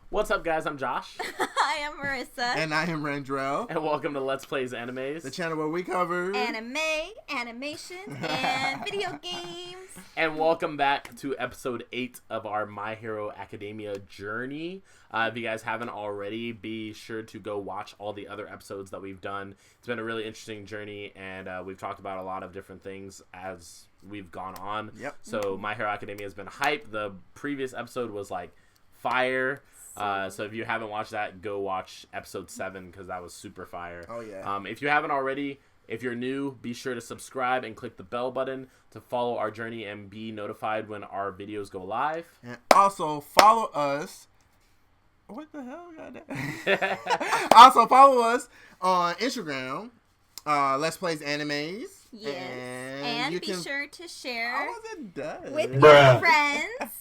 What's up, guys? I'm Josh. I am Marissa. And I am Randrell. And welcome to Let's Plays Animes, the channel where we cover anime, animations, and video games. And welcome back to episode 8 of our My Hero Academia journey. If you guys haven't already, be sure to go watch all the other episodes that we've done. It's been a really interesting journey, and we've talked about a lot of different things as we've gone on. Yep. So My Hero Academia has been hype. The previous episode was like fire. So if you haven't watched that, go watch episode 7 because that was super fire. Oh, yeah. If you haven't already, if you're new, be sure to subscribe and click the bell button to follow our journey and be notified when our videos go live. And also follow us. What the hell? Also follow us on Instagram. Let's Plays Animes. Yes. And be sure to share I wasn't done. with your friends.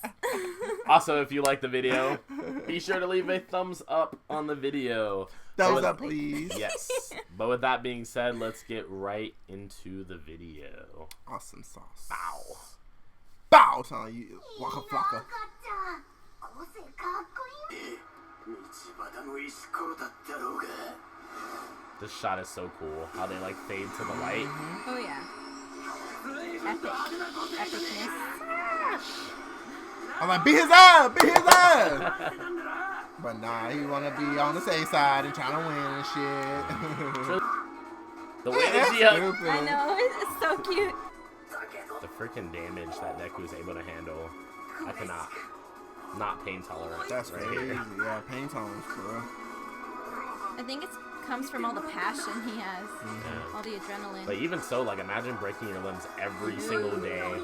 Also, if you like the video, be sure to leave a thumbs up on the video. Thumbs up, please. Yes. But with that being said, let's get right into the video. Awesome sauce. Bow. Bow, telling you. Waka flocka. This shot is so cool. How they like fade to the light. Oh, yeah. Epicness. I'm like, beat his ass! Beat his ass! But nah, he wanna be on the safe side and trying to win and shit. The way that she I know, it's so cute. the freaking damage that Neku is able to handle, I cannot. Not pain tolerant. That's right crazy. here. Yeah, pain tolerance, bro. I think it comes from all the passion he has. Yeah. All the adrenaline. But even so, like, imagine breaking your limbs every single day.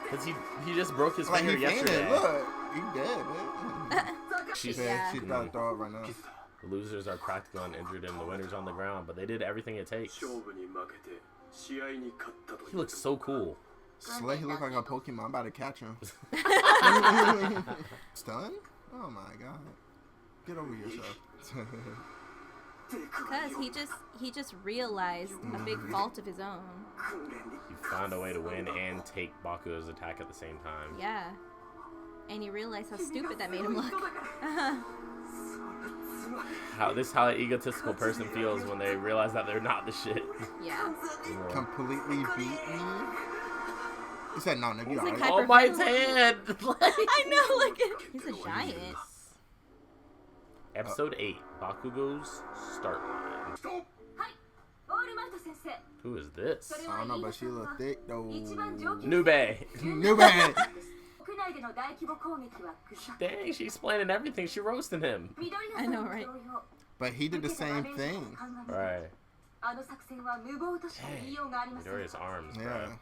Because he just broke his Like, finger he yesterday. fainted. Look, he dead, man. She's, She's about to throw it right now. The losers are practically uninjured and the winners on the ground, but they did everything it takes. He looks so cool. Slay, he look like a Pokemon. I'm about to catch him. Stun? Oh my god. Get over yourself. Because he just realized a big fault of his own. He found a way to win and take Bakugo's attack at the same time. Yeah. And he realized how stupid that made him look. How an egotistical person feels when they realize that they're not the shit. Yeah. Completely beat me. He said, no, nigga, you like alright. Oh, my hand! I know, look at he's a giant. Episode 8, Bakugo's start line. Who is this? I don't know, but she look thick, though. Nube. Nube. Dang, she's explaining everything. She roasting him. I know, right? But he did the same thing. Right. Dang. Midoriya's arms, bro. Yeah.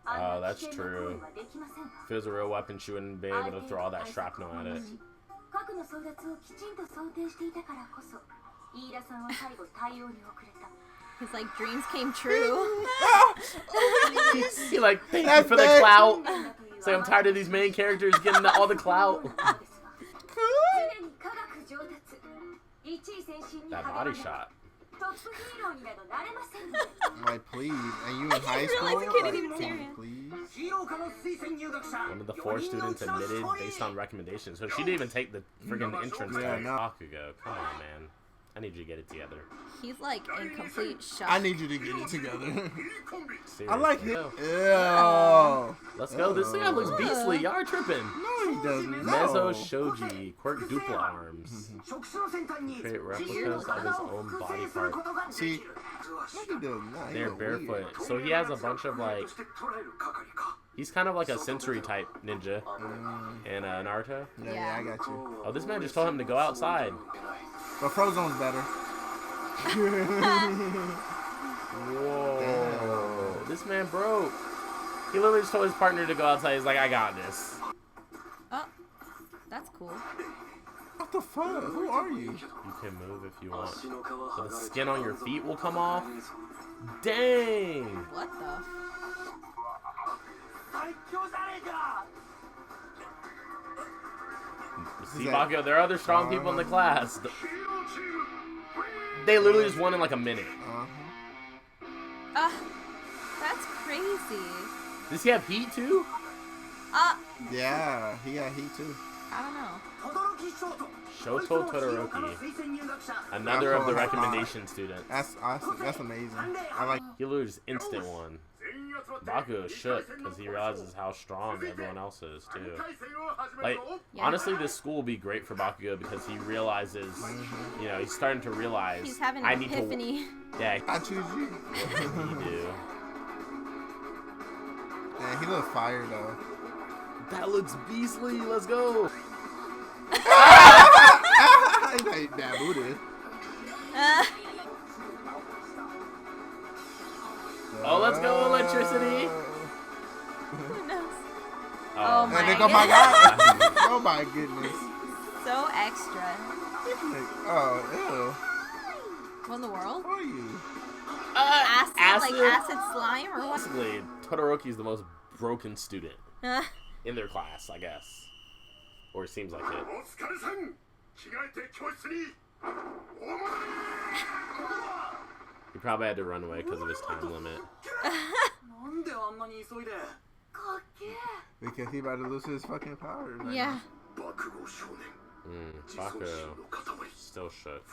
Oh, that's true. If it was a real weapon, she wouldn't be able to throw all that shrapnel at it. His like dreams came true. He like, thank you for the clout. It's like, I'm tired of these main characters getting all the clout. That body shot. Like, please. And you in high school? realize the kid didn't even Like, please. One of the 4 students admitted based on recommendations. So she didn't even take the friggin' entrance test. no. Bakugo, come on, man. I need you to get it together. He's like in complete shock. I need you to get it together. Seriously. I like him. Ew. Ew. Let's go. This guy looks beastly. Y'all are tripping. No, he doesn't. Mezo No. Shoji, quirk dupla arms. Create replicas of his own body parts. See, what he doing? Nah, he They're look barefoot. weird. So he has a bunch of like... He's kind of like a sensory type ninja in Naruto. Yeah, I got you. Oh, this man just told him to go outside. But Frozone's better. Whoa. This man broke. He literally just told his partner to go outside. He's like, I got this. Oh, that's cool. What the fuck? Who are you? You can move if you want. So the skin on your feet will come off. Dang. What the? See, Bakugo, there are other strong people in the class. They literally just won in like a minute. That's crazy. Does he have heat too? Yeah, he got heat too. I don't know. Shoto Todoroki, another of the recommendation students. That's awesome. That's amazing. I like. He loses instant one. Bakugo shook because he realizes how strong everyone else is too. Like, honestly, this school will be great for Bakugo because he realizes, you know, he's starting to realize. He's having I an need epiphany. Yeah, I choose you. what did he do? Yeah, he looks fire though. That looks beastly. Let's go. He's like that booty. Oh, let's go, electricity. Who knows? Oh my And then, God. oh my god. Oh my goodness. So extra. Oh, What in the world? ew. Who are you? Acid? Like acid slime or what? Basically, Todoroki's the most broken student in their class, I guess. Or it seems like it. He probably had to run away because of his time limit. Because he about to lose his fucking power. Right? Yeah. Bakugo still shook.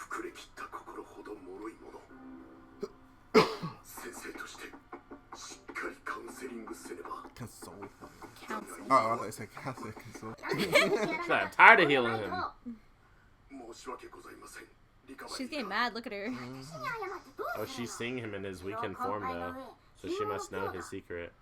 Console. Counsel. Oh, I thought you said console. Console. I'm tired of healing him. She's getting mad. Look at her. Oh, she's seeing him in his weakened form though, so she must know his secret.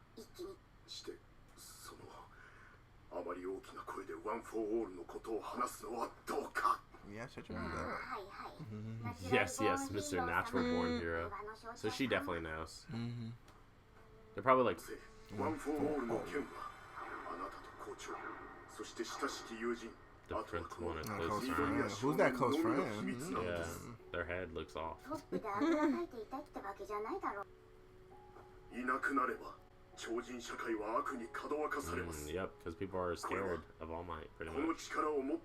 Yeah, shut your mouth up. Yes, Mr. Natural Born Hero. So she definitely knows. They're probably like, different one and close friends. Who's that close friend? Yeah, their head looks off. Yep, because people are scared of All Might, pretty much.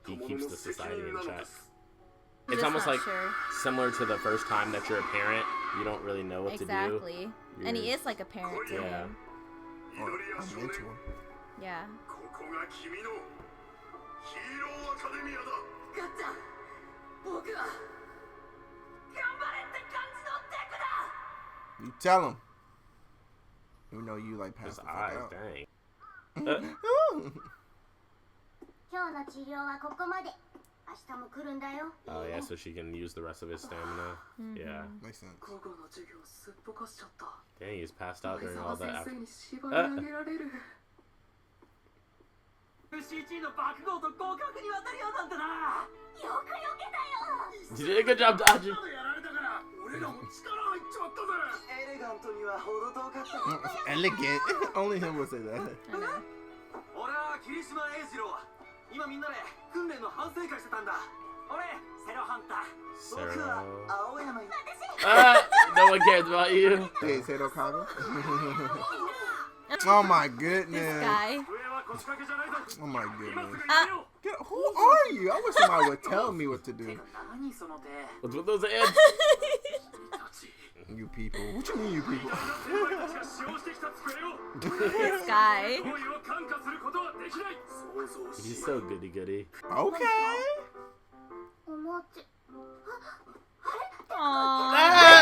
He keeps the society in check. It's almost like similar to the first time that you're a parent, you don't really know what to do. Exactly. And he is like a parent to him. Oh, I'm into him. Yeah. You tell him. You know you like pass His the fuck eyes, out. dang. Oh yeah, so she can use the rest of his stamina. Yeah. Makes sense. Dang, he's passed out during all that. You did a good job dodging. Elegant. Only him would say that. I know. Sarah. No one cares about you. Hey, Seto Kaga. Oh my goodness. This guy. Oh my goodness. Who are you? I wish somebody would tell me what to do. What's with those hands? You people. What you mean, you people? This guy. He's so goody goody. Okay. Aww.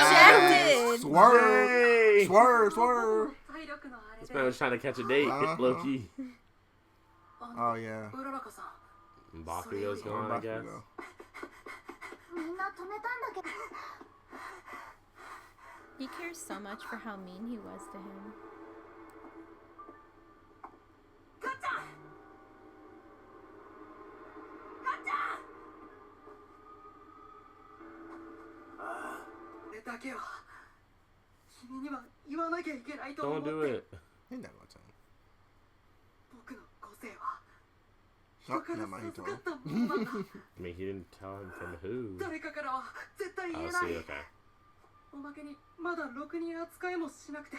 Rejected. Swerve. Swerve. Swerve. This man was trying to catch a date, Loki. Oh, yeah. Bakugo's gone, I guess. He cares so much for how mean he was to him. Don't do it. He's not gonna tell him. Oh, never mind, he told him. I mean, he didn't tell him from who. Oh, see, okay. おまけにまだろくに扱いもしなくて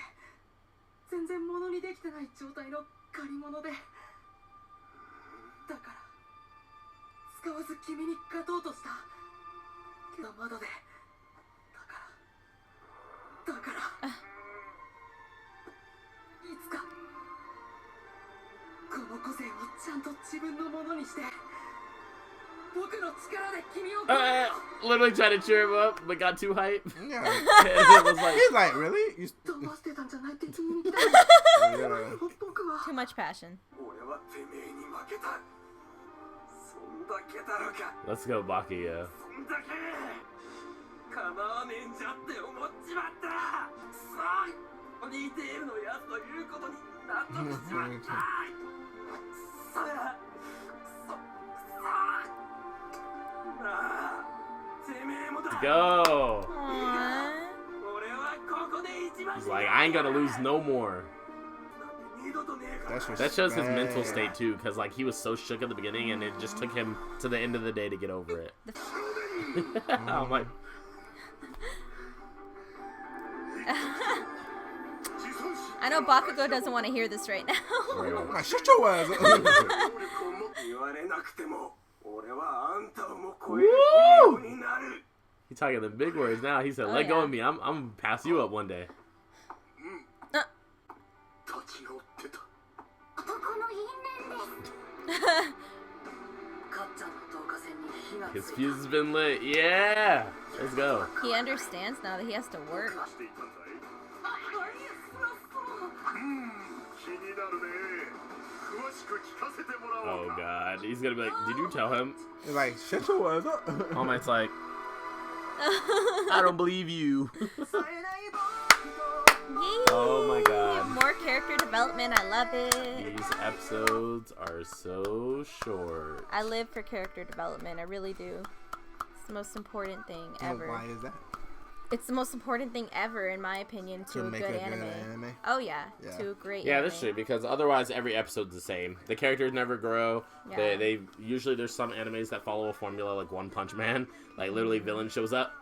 全然物にできてない状態の借り物でだから使わず君に勝とうとしたけどまだでだからいつかこの個性をちゃんと自分のものにして僕の力で君を Literally tried to cheer him up, but got too hype. Yeah. And it was like, He's like, really? You... 騙してたんじゃないって言いに来た Yeah. 僕は Too much passion. 俺はてめえに負けたそんだけだろか let's go, Bakugo. そんだけ叶わねえんじゃって思っちまったさあ似ているのやつということに納得しちまったさあなあてめえもだ Let's go. Aww. 俺はここで一番 He's like, I ain't gonna lose no more. 二度とねえから That's That shows his respect. mental state too, because like he was so shook at the beginning, and it just took him to the end of the day to get over it. I'm like, I know Bakugo doesn't want to hear this right now. Like, shut your ass up. 言われなくても俺はあんたをも超えるヒーローになる he's talking the big words now. He said, Oh, let go yeah. of me. I'm gonna pass you up one day. 立ち直ってたこの因縁ですかっちゃんの導火線に火が His つい fuse has been lit. Yeah. Let's go. He understands now that he has to work. していたんだい気になるね詳しく聞かせてもらお Oh うか god. He's gonna be like, did you tell him? He's like, shut your ass up. All Might's like, I don't believe you. Yay! Oh my god. More character development. I love it. These episodes are so short. I live for character development. I really do. It's the most important thing And ever. why is that? It's the most important thing ever, in my opinion, to a make good a anime. good anime? Oh yeah, Yeah. to a great Yeah, anime. that's true, because otherwise every episode's the same. The characters never grow. Yeah. They usually, there's some animes that follow a formula like One Punch Man. Like literally villain shows up.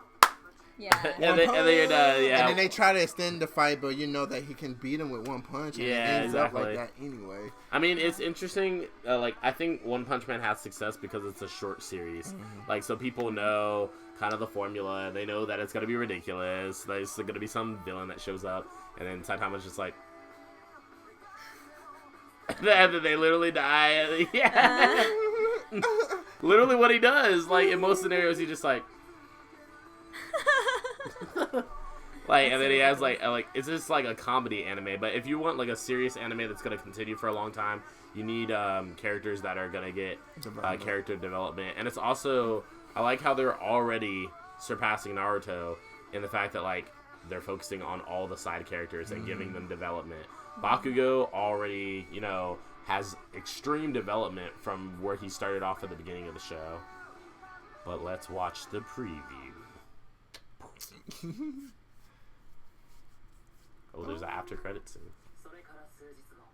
Yeah. And then you're done, yeah. And then they try to extend the fight, but you know that he can beat him with one punch. And Yeah, it ends up exactly. like that anyway. I mean, it's interesting. Like, I think One Punch Man has success because it's a short series. Like, so people know kind of the formula. They know that it's going to be ridiculous. There's going to be some villain that shows up. And then Saitama's just like... and then they literally die. Yeah. Literally what he does. Like, in most scenarios, he just like... like, and then he has like it's just like a comedy anime. But if you want like a serious anime that's gonna continue for a long time, you need characters that are gonna get character development. And it's also, I like how they're already surpassing Naruto in the fact that like they're focusing on all the side characters and giving them development. Bakugo already, you know, has extreme development from where he started off at the beginning of the show. But let's watch the preview. Oh, there's an after credit scene. それから数日後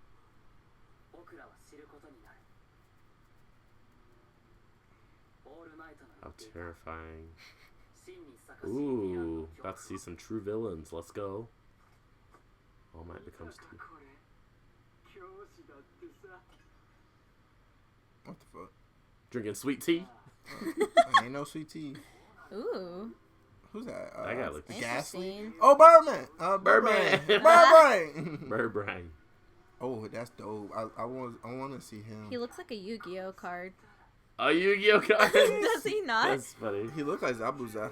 僕らは知ることになるオールマイトの How terrifying. 真に咲かしい未来の Ooh, about to see some true villains. Let's go. All Might becomes two. これ教師だってさ What the fuck? Drinking sweet tea? Ain't no sweet tea. Ooh. Who's that? That guy looks Ghastly. Interesting. Oh, Birdman. Birdman. Birdman. Burbrang. Oh, that's dope. I want to see him. He looks like a Yu-Gi-Oh card. Oh, Yu-Gi-Oh cards. Does he not? That's funny. He look like Zabuza.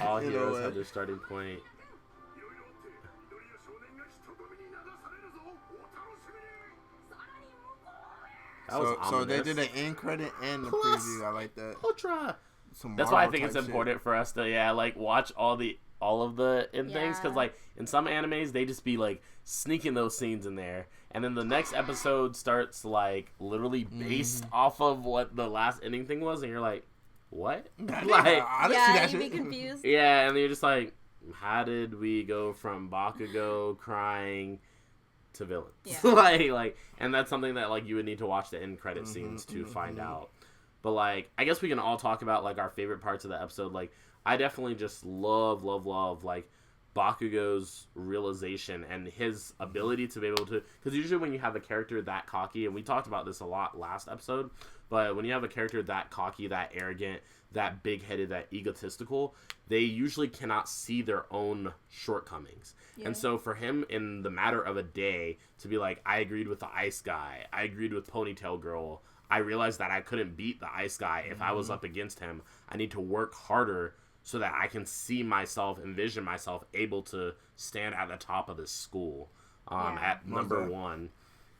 All You know heroes what? have their starting point. That was So they ominous. did an end credit and the Plus, preview. I like that. Ultra. Some That's why I Marvel think it's type shit. important for us to like watch all of the end things, because Yeah. like in some animes they just be like sneaking those scenes in there, and then the next episode starts like literally based off of what the last ending thing was, and you're like, what? I Like, didn't see Yeah, that you'd be shit. confused. yeah, and then you're just like, how did we go from Bakugo crying to villains? Yeah. like, and that's something that like you would need to watch the end credit scenes to find out. But like, I guess we can all talk about like our favorite parts of the episode. Like, I definitely just love like Bakugo's realization and his ability to be able to, because usually when you have a character that cocky, and we talked about this a lot last episode, but when you have a character that cocky, that arrogant, that big-headed, that egotistical, they usually cannot see their own shortcomings. Yeah. And so for him, in the matter of a day, to be like, I agreed with the ice guy, I agreed with Ponytail Girl, I realized that I couldn't beat the ice guy if I was up against him. I need to work harder so that I can see myself, envision myself able to stand at the top of this school at number one.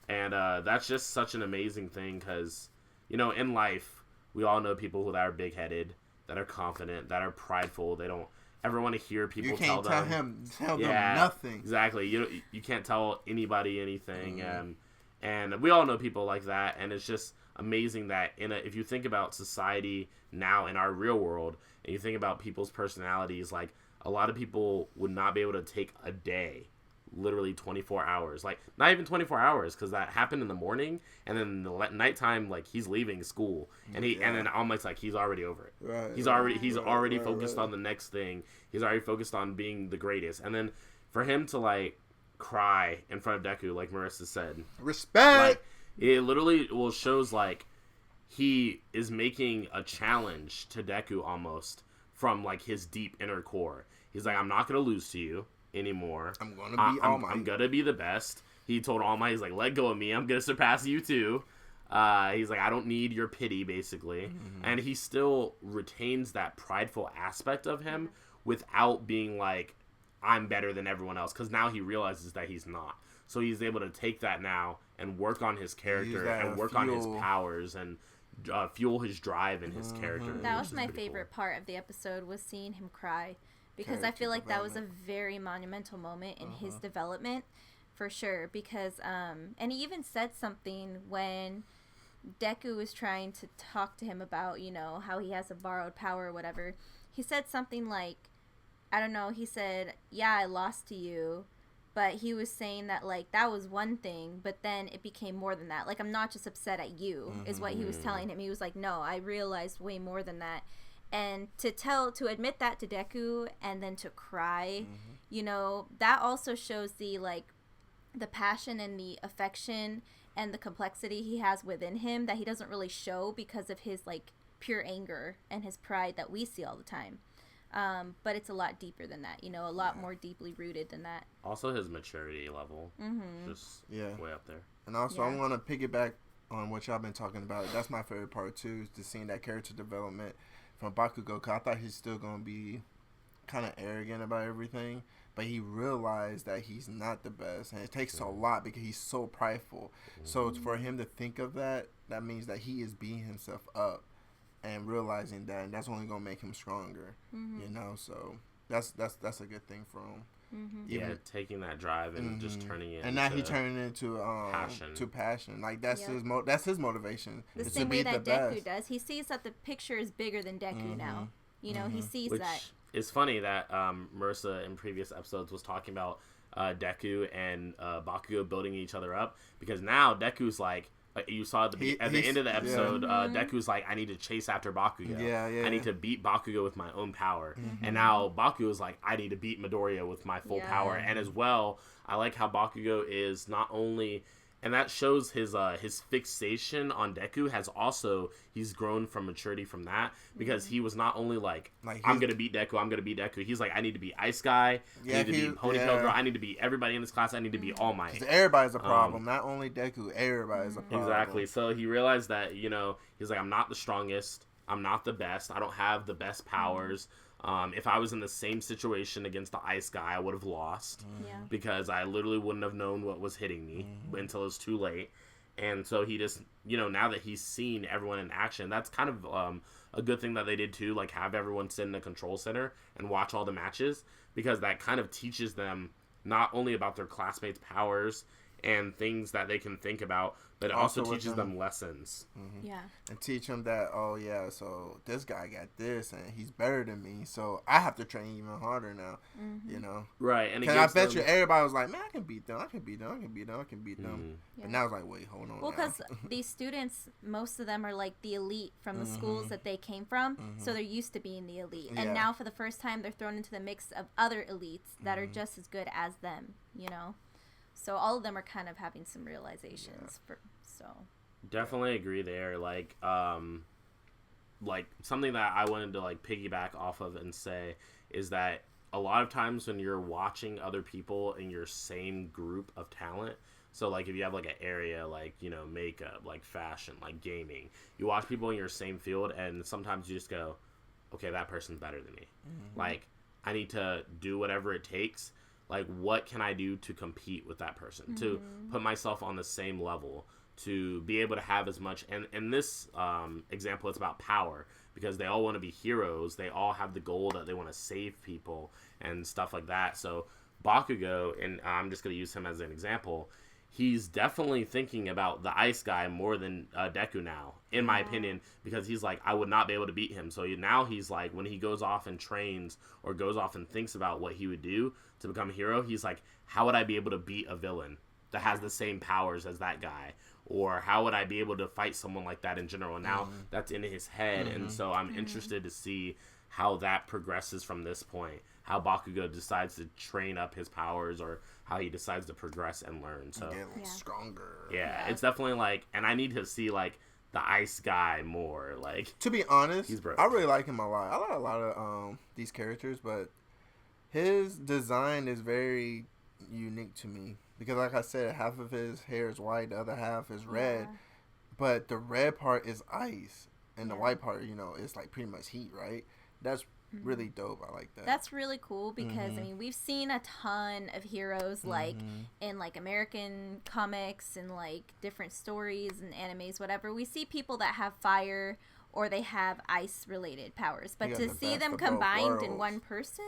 And that's just such an amazing thing because, you know, in life, we all know people that are big-headed, that are confident, that are prideful. They don't ever want to hear people tell them. Tell them nothing. Exactly. You can't tell anybody anything. And we all know people like that. And it's just amazing that if you think about society now in our real world, and you think about people's personalities, like a lot of people would not be able to take a day, literally 24 hours, like not even 24 hours, because that happened in the morning, and then the nighttime, like he's leaving school, and and then almost like he's already over it. Right. He's already focused on the next thing. He's already focused on being the greatest, and then for him to like cry in front of Deku, like Marissa said, respect. Like it literally shows like he is making a challenge to Deku almost from like his deep inner core. He's like, I'm not gonna lose to you anymore. I'm gonna be All Might. I'm gonna be the best. He told All Might, he's like, let go of me. I'm gonna surpass you too. He's like, I don't need your pity, basically. Mm-hmm. And he still retains that prideful aspect of him without being like, I'm better than everyone else. Because now he realizes that he's not. So he's able to take that now and work on his character and work on his powers and fuel his drive in his character. That was my favorite part of the episode, was seeing him cry, because I feel like that was a very monumental moment in his development, for sure. Because and he even said something when Deku was trying to talk to him about, you know, how he has a borrowed power or whatever. He said something like, I don't know, he said, yeah, I lost to you. But he was saying that, like, that was one thing, but then it became more than that. Like, I'm not just upset at you, is what he was telling him. He was like, no, I realized way more than that. And to admit that to Deku and then to cry, you know, that also shows the passion and the affection and the complexity he has within him that he doesn't really show because of his, like, pure anger and his pride that we see all the time. But it's a lot deeper than that, you know, a lot more deeply rooted than that. Also his maturity level, just way up there. And also I want to piggyback on what y'all been talking about. That's my favorite part too, is to seeing that character development from Bakugo. Cause I thought he's still going to be kind of arrogant about everything, but he realized that he's not the best, and it takes a lot because he's so prideful. So for him to think of that means that he is beating himself up. And realizing that, and that's only gonna make him stronger, you know. So that's a good thing for him. Yeah, taking that drive and just turning it. And now he turning it into passion. Like that's his motivation. The same way that Deku does. He sees that the picture is bigger than Deku now. You know, he sees that. It's funny that Marissa in previous episodes was talking about Deku and Bakugo building each other up, because now Deku's like you saw at the end of the episode, Deku's like, I need to chase after Bakugo. I need to beat Bakugo with my own power. And now Bakugo's like, I need to beat Midoriya with my full power. And as well, I like how Bakugo is not only, and that shows his fixation on Deku has also, he's grown from maturity from that, because he was not only like I'm gonna beat Deku. He's like, I need to be Ice Guy, I need to be Ponytail Girl, I need to be everybody in this class, I need to be All Might. Everybody's a problem, not only Deku, everybody's a problem. Exactly. So he realized that, you know, he's like, I'm not the strongest, I'm not the best, I don't have the best powers. If I was in the same situation against the Ice Guy, I would have lost because I literally wouldn't have known what was hitting me until it was too late. And so he just, you know, now that he's seen everyone in action, that's kind of a good thing that they did too, like have everyone sit in the control center and watch all the matches, because that kind of teaches them not only about their classmates' powers and things that they can think about, but it also teaches them lessons. Mm-hmm. Yeah. And teach them that, oh yeah, so this guy got this and he's better than me, so I have to train even harder now. Mm-hmm. You know, right? And I bet you everybody was like, man, I can beat them. Mm-hmm. But now it's like, wait, hold on. Well, because these students, most of them are like the elite from the schools that they came from, so they're used to being the elite, and now for the first time they're thrown into the mix of other elites that are just as good as them. You know. So all of them are kind of having some realizations. Definitely agree there. Like something that I wanted to like piggyback off of and say is that a lot of times when you're watching other people in your same group of talent, so like if you have like an area like, you know, makeup, like fashion, like gaming, you watch people in your same field and sometimes you just go, okay, that person's better than me. Like I need to do whatever it takes. Like, what can I do to compete with that person, to put myself on the same level, to be able to have as much. And in this example, it's about power, because they all want to be heroes. They all have the goal that they want to save people and stuff like that. So Bakugo, and I'm just going to use him as an example, he's definitely thinking about the ice guy more than Deku now, in my opinion, because he's like, I would not be able to beat him. So now he's like, when he goes off and trains or goes off and thinks about what he would do to become a hero, he's like, how would I be able to beat a villain that has the same powers as that guy? Or how would I be able to fight someone like that in general? And now that's in his head. And so I'm interested to see how that progresses from this point, how Bakugo decides to train up his powers or how he decides to progress and learn. So get stronger. Yeah, it's definitely like, and I need to see like the ice guy more. Like, to be honest, he's broke. I really like him a lot. I like a lot of these characters, but his design is very unique to me because, like I said, half of his hair is white, the other half is red, but the red part is ice, and the white part, you know, is like pretty much heat, right? That's really dope. I like that. That's really cool because I mean, we've seen a ton of heroes like in like American comics and like different stories and animes, whatever. We see people that have fire or they have ice related powers, but to see them combined in one person,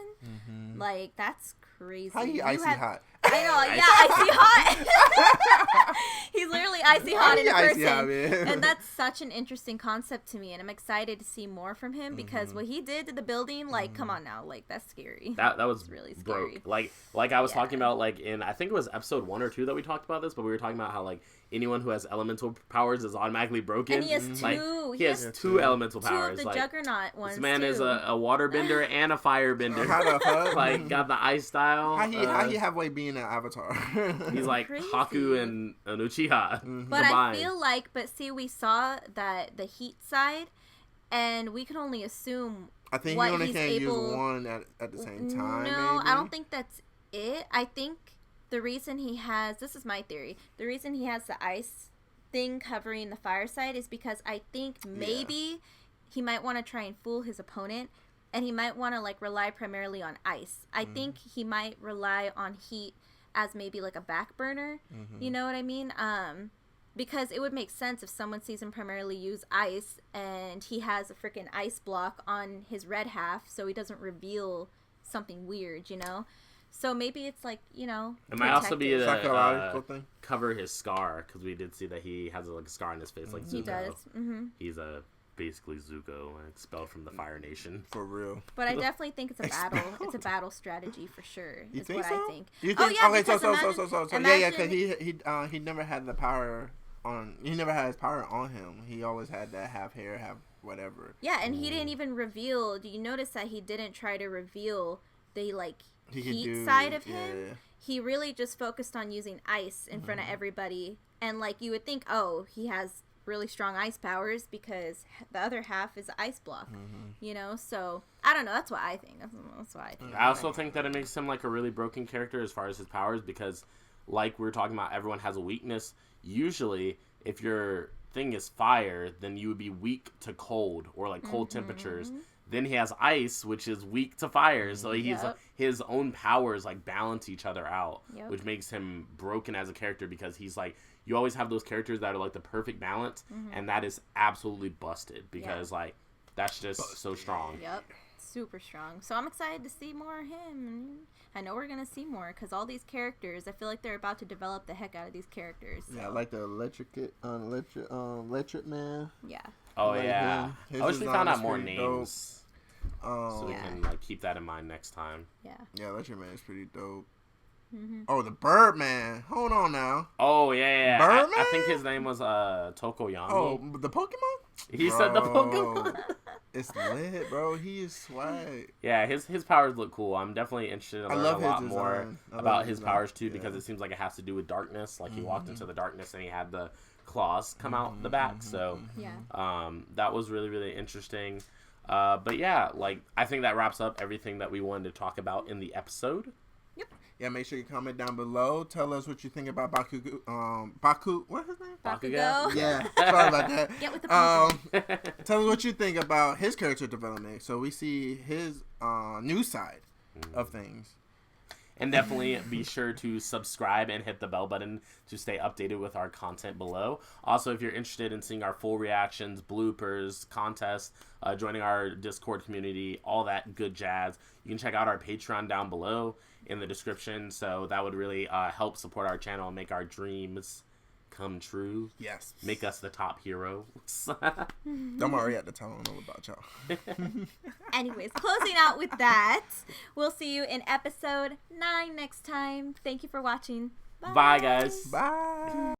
like that's crazy. How you icy hot? I know, yeah, icy hot. He's literally icy hot in a person. Hot, and that's such an interesting concept to me, and I'm excited to see more from him because what he did to the building, like, come on now, like, that's scary. That was really scary. Like I was talking about, like, in, I think it was episode 1 or 2 that we talked about this, but we were talking about how, like, anyone who has elemental powers is automatically broken. And he has two. Like, he has two elemental powers. Two of the like, Juggernaut ones, this man is a water bender and a fire bender. Like, got the ice style. How he halfway being an avatar? He's like crazy. Haku and an Uchiha But combined. I feel like, see, we saw that the heat side, and we can only assume I think you only can use one at the same time. No, maybe? I don't think that's it. I think the reason he has, this is my theory, the reason he has the ice thing covering the fire side is because I think maybe he might want to try and fool his opponent, and he might want to like rely primarily on ice. I think he might rely on heat as maybe like a back burner. You know what I mean? Because it would make sense if someone sees him primarily use ice and he has a freaking ice block on his red half so he doesn't reveal something weird, you know? So maybe it's like, you know, it might also be a psychological thing. Cover his scar, because we did see that he has a scar on his face like Zuko. He does. He's basically Zuko, expelled from the Fire Nation. For real. But I definitely think it's a battle. It's a battle strategy for sure. You is think what so? I think. You think? Oh yeah. Okay, so yeah, because he never had the power on. He never had his power on him. He always had that half hair, half whatever. Yeah, and he didn't even reveal. Do you notice that he didn't try to reveal the like heat side of him? Yeah. He really just focused on using ice in front of everybody, and like you would think, oh, he has really strong ice powers because the other half is ice block, you know. So I don't know. That's what I think. That's what I think. I also think that it makes him like a really broken character as far as his powers, because like we were talking about, everyone has a weakness. Usually, if your thing is fire, then you would be weak to cold or like cold temperatures. Then he has ice, which is weak to fire. So he's his own powers like balance each other out, which makes him broken as a character, because he's like, you always have those characters that are like the perfect balance, and that is absolutely busted because like that's just so strong. super strong. So I'm excited to see more of him. And I know we're gonna see more because all these characters, I feel like they're about to develop the heck out of these characters. So. Yeah, I like the electric man. Yeah. Oh like yeah. I wish we found out more names. So we Yeah. can like keep that in mind next time. Yeah. Yeah, electric man is pretty dope. Mm-hmm. Oh, the Birdman. Hold on now. Oh yeah. Birdman? I think his name was Tokoyami. Oh, the Pokemon? He said the Pokemon. It's lit, bro. He is swag. Yeah, his powers look cool. I'm definitely interested in I learning love a lot his more design. I love about his his powers design. too, because Yeah. it seems like it has to do with darkness. Like he walked into the darkness and he had the claws come out the back. So Yeah. that was really, really interesting. But yeah, like I think that wraps up everything that we wanted to talk about in the episode. Yeah, make sure you comment down below. Tell us what you think about Bakugo. What's his name? Bakugo. Yeah, sorry about that. Get with the Pokemon. Tell us what you think about his character development, so we see his new side of things. And definitely be sure to subscribe and hit the bell button to stay updated with our content below. Also, if you're interested in seeing our full reactions, bloopers, contests, joining our Discord community, all that good jazz, you can check out our Patreon down below in the description. So that would really help support our channel and make our dreams come true. Yes. Make us the top heroes. Don't worry at the time. I don't know about y'all. Anyways, closing out with that, we'll see you in episode 9 next time. Thank you for watching. Bye, guys. Bye.